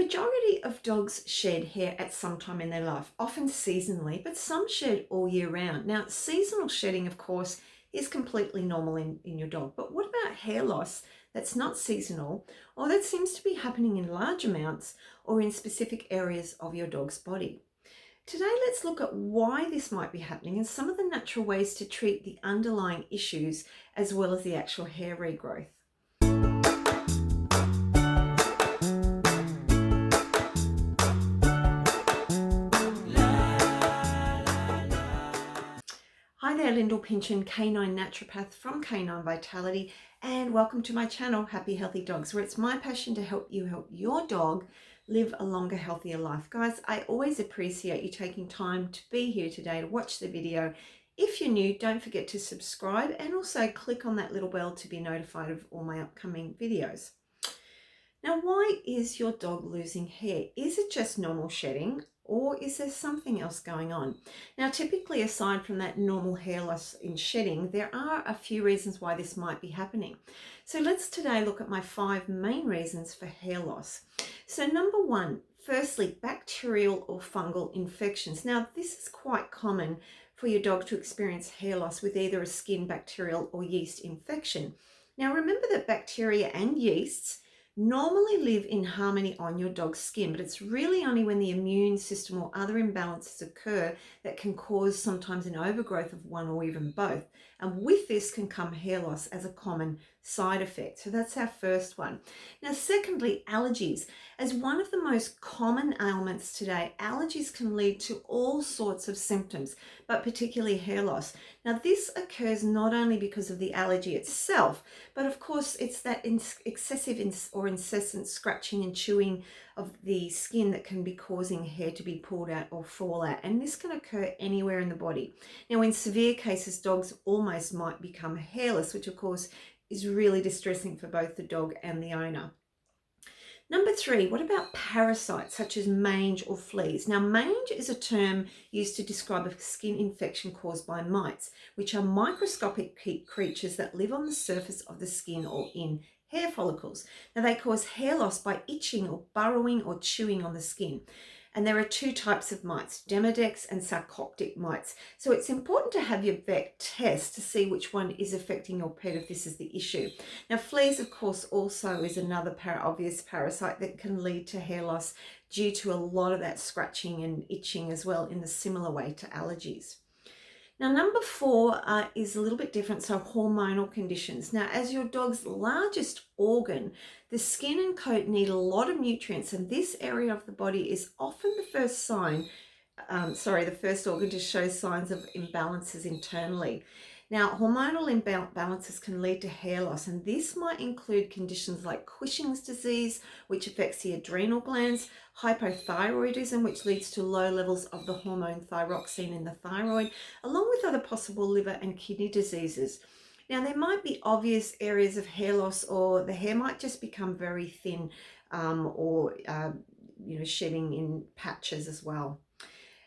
majority of dogs shed hair at some time in their life, often seasonally, but some shed all year round. Now, seasonal shedding, of course, is completely normal in your dog. But what about hair loss that's not seasonal or that seems to be happening in large amounts or in specific areas of your dog's body? Today, let's look at why this might be happening and some of the natural ways to treat the underlying issues as well as the actual hair regrowth. Hi there, Lyndall Pinchin, Canine Naturopath from Canine Vitality, and welcome to my channel, Happy Healthy Dogs, where it's my passion to help you help your dog live a longer, healthier life. Guys, I always appreciate you taking time to be here today to watch the video. If you're new, don't forget to subscribe and also click on that little bell to be notified of all my upcoming videos. Now, why is your dog losing hair? Is it just normal shedding, or is there something else going on? Now, typically, aside from that normal hair loss in shedding, there are a few reasons why this might be happening. So let's today look at my 5 main reasons for hair loss. So number 1, firstly, bacterial or fungal infections. Now, this is quite common for your dog to experience hair loss with either a skin bacterial or yeast infection. Now, remember that bacteria and yeasts normally live in harmony on your dog's skin, but it's really only when the immune system or other imbalances occur that can cause sometimes an overgrowth of one or even both. And with this can come hair loss as a common side effect. So that's our first one. Now, secondly, allergies. As one of the most common ailments today, allergies can lead to all sorts of symptoms, but particularly hair loss. Now, this occurs not only because of the allergy itself, but of course it's that excessive or incessant scratching and chewing of the skin that can be causing hair to be pulled out or fall out. And this can occur anywhere in the body. Now, in severe cases, dogs almost might become hairless, which of course is really distressing for both the dog and the owner. Number 3, what about parasites such as mange or fleas? Now, mange is a term used to describe a skin infection caused by mites, which are microscopic creatures that live on the surface of the skin or in hair follicles. Now, they cause hair loss by itching or burrowing or chewing on the skin. And there are 2 types of mites, Demodex and sarcoptic mites. So it's important to have your vet test to see which one is affecting your pet if this is the issue. Now, fleas, of course, also is another obvious parasite that can lead to hair loss due to a lot of that scratching and itching as well, in the similar way to allergies. Now, number 4 is a little bit different, so hormonal conditions. Now, as your dog's largest organ, the skin and coat need a lot of nutrients, and this area of the body is often the first the first organ to show signs of imbalances internally. Now, hormonal imbalances can lead to hair loss, and this might include conditions like Cushing's disease, which affects the adrenal glands, hypothyroidism, which leads to low levels of the hormone thyroxine in the thyroid, along with other possible liver and kidney diseases. Now, there might be obvious areas of hair loss, or the hair might just become very thin or shedding in patches as well.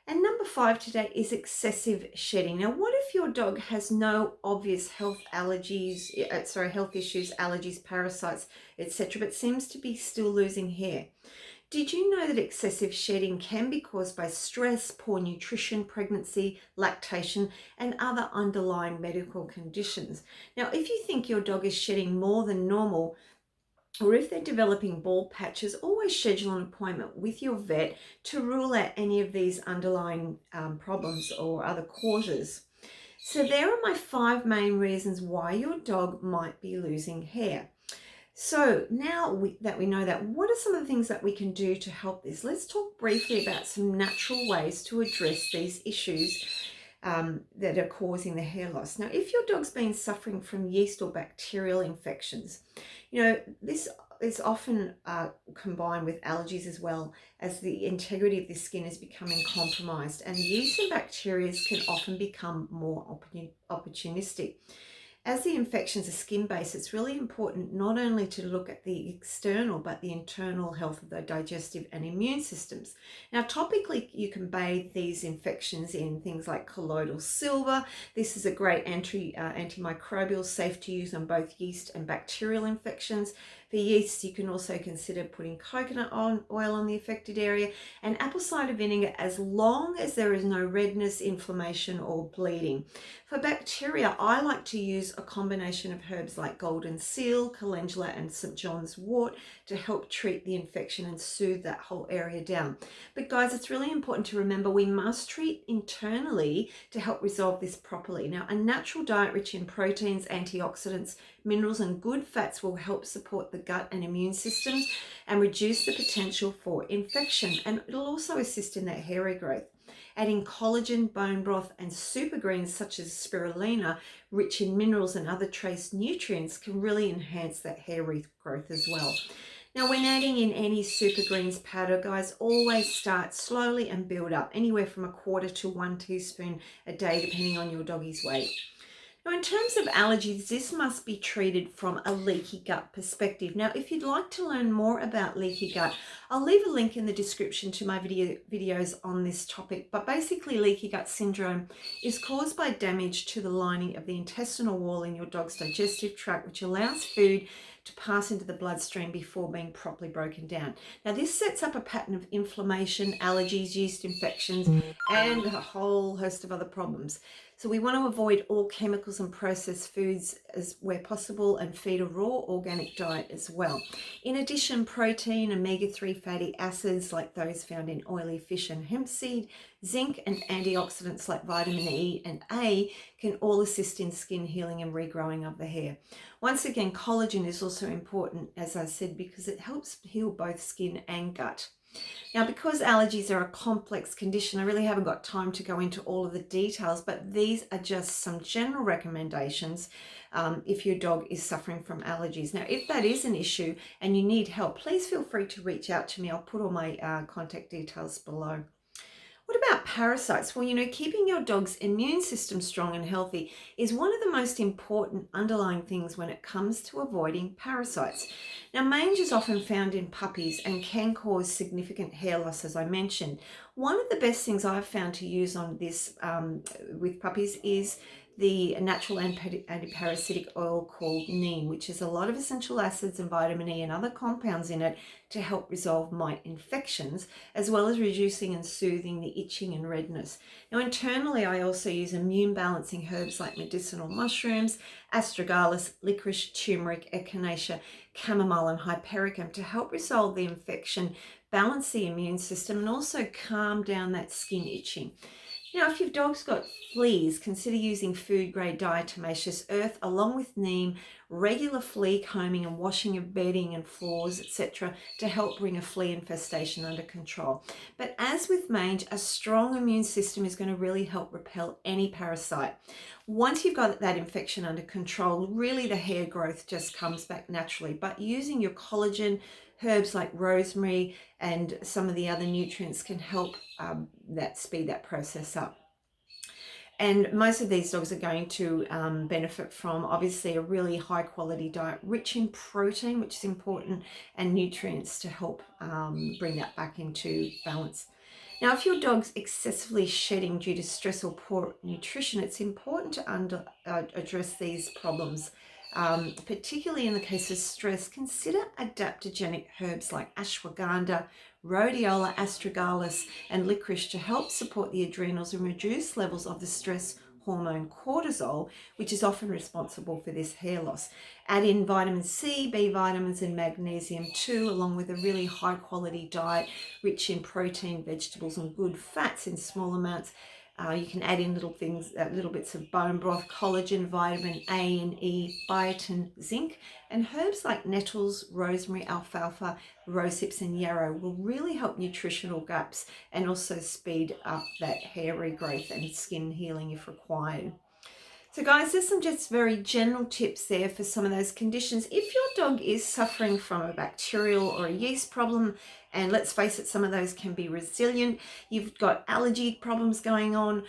And number 5 today is excessive shedding. Now, what if your dog has no obvious health issues, allergies, parasites, etc., but seems to be still losing hair? Did you know that excessive shedding can be caused by stress, poor nutrition, pregnancy, lactation, and other underlying medical conditions? Now, if you think your dog is shedding more than normal, or if they're developing bald patches, always schedule an appointment with your vet to rule out any of these underlying problems or other causes. So there are my 5 main reasons why your dog might be losing hair. So now that we know that, what are some of the things that we can do to help this? Let's talk briefly about some natural ways to address these issues that are causing the hair loss. Now, if your dog's been suffering from yeast or bacterial infections, this is often combined with allergies, as well as the integrity of the skin is becoming compromised, and yeast and bacteria can often become more opportunistic. As the infections are skin-based, it's really important not only to look at the external, but the internal health of the digestive and immune systems. Now, topically, you can bathe these infections in things like colloidal silver. This is a great antimicrobial, safe to use on both yeast and bacterial infections. For yeasts, you can also consider putting coconut oil on the affected area and apple cider vinegar, as long as there is no redness, inflammation, or bleeding. For bacteria, I like to use a combination of herbs like golden seal, calendula, and St. John's wort to help treat the infection and soothe that whole area down. But guys, it's really important to remember we must treat internally to help resolve this properly. Now, a natural diet rich in proteins, antioxidants, minerals, and good fats will help support the gut and immune systems and reduce the potential for infection. And it'll also assist in that hair regrowth. Adding collagen, bone broth, and super greens such as spirulina, rich in minerals and other trace nutrients, can really enhance that hair regrowth as well. Now, when adding in any super greens powder, guys, always start slowly and build up, anywhere from 1/4 to 1 teaspoon a day, depending on your doggy's weight. Now, in terms of allergies, this must be treated from a leaky gut perspective. Now, if you'd like to learn more about leaky gut, I'll leave a link in the description to my videos on this topic. But basically, leaky gut syndrome is caused by damage to the lining of the intestinal wall in your dog's digestive tract, which allows food to pass into the bloodstream before being properly broken down. Now, this sets up a pattern of inflammation, allergies, yeast infections, and a whole host of other problems. So we want to avoid all chemicals and processed foods as where possible, and feed a raw organic diet as well. In addition, protein, omega-3 fatty acids like those found in oily fish and hemp seed, zinc, and antioxidants like vitamin E and A can all assist in skin healing and regrowing of the hair. Once again, collagen is also important, as I said, because it helps heal both skin and gut. Now, because allergies are a complex condition, I really haven't got time to go into all of the details, but these are just some general recommendations if your dog is suffering from allergies. Now, if that is an issue and you need help, please feel free to reach out to me. I'll put all my contact details below. What about parasites? Well, keeping your dog's immune system strong and healthy is one of the most important underlying things when it comes to avoiding parasites. Now, mange is often found in puppies and can cause significant hair loss, as I mentioned. One of the best things I've found to use on this with puppies is the natural antiparasitic oil called neem, which has a lot of essential acids and vitamin E and other compounds in it to help resolve mite infections, as well as reducing and soothing the itching and redness. Now, internally, I also use immune balancing herbs like medicinal mushrooms, astragalus, licorice, turmeric, echinacea, chamomile, and hypericum to help resolve the infection, balance the immune system, and also calm down that skin itching. Now, if your dog's got fleas, consider using food-grade diatomaceous earth along with neem, regular flea combing and washing of bedding and floors, etc., to help bring a flea infestation under control. But as with mange, a strong immune system is going to really help repel any parasite. Once you've got that infection under control, really the hair growth just comes back naturally. But using your collagen, herbs like rosemary and some of the other nutrients can help speed that process up. And most of these dogs are going to benefit from obviously a really high quality diet rich in protein, which is important, and nutrients to help bring that back into balance. Now, if your dog's excessively shedding due to stress or poor nutrition, it's important to address these problems. Particularly in the case of stress, consider adaptogenic herbs like ashwagandha, rhodiola, astragalus, and licorice to help support the adrenals and reduce levels of the stress hormone cortisol, which is often responsible for this hair loss. Add in vitamin C, B vitamins, and magnesium too, along with a really high quality diet rich in protein, vegetables, and good fats in small amounts. You can add in little bits of bone broth, collagen, vitamin A and E, biotin, zinc, and herbs like nettles, rosemary, alfalfa, rose hips, and yarrow will really help nutritional gaps and also speed up that hair regrowth and skin healing if required. So guys, there's some just very general tips there for some of those conditions. If your dog is suffering from a bacterial or a yeast problem, And let's face it, some of those can be resilient. You've got allergy problems going on,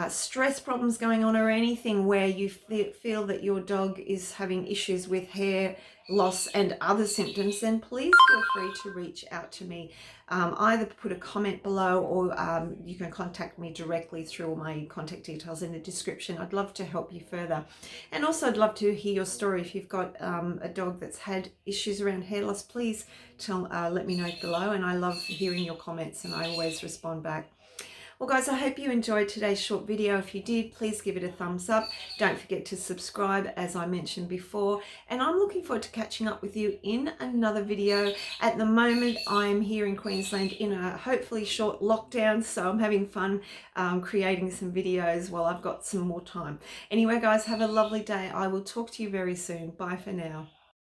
stress problems going on, or anything where you feel that your dog is having issues with hair loss and other symptoms, then please feel free to reach out to me. Either put a comment below, or you can contact me directly through all my contact details in the description. I'd love to help you further. And also I'd love to hear your story. If you've got a dog that's had issues around hair loss, please let me know below. And I love hearing your comments, and I always respond back. Well guys, I hope you enjoyed today's short video. If you did, please give it a thumbs up. Don't forget to subscribe, as I mentioned before. And I'm looking forward to catching up with you in another video. At the moment, I'm here in Queensland in a hopefully short lockdown, so I'm having fun creating some videos while I've got some more time. Anyway guys, have a lovely day. I will talk to you very soon. Bye for now.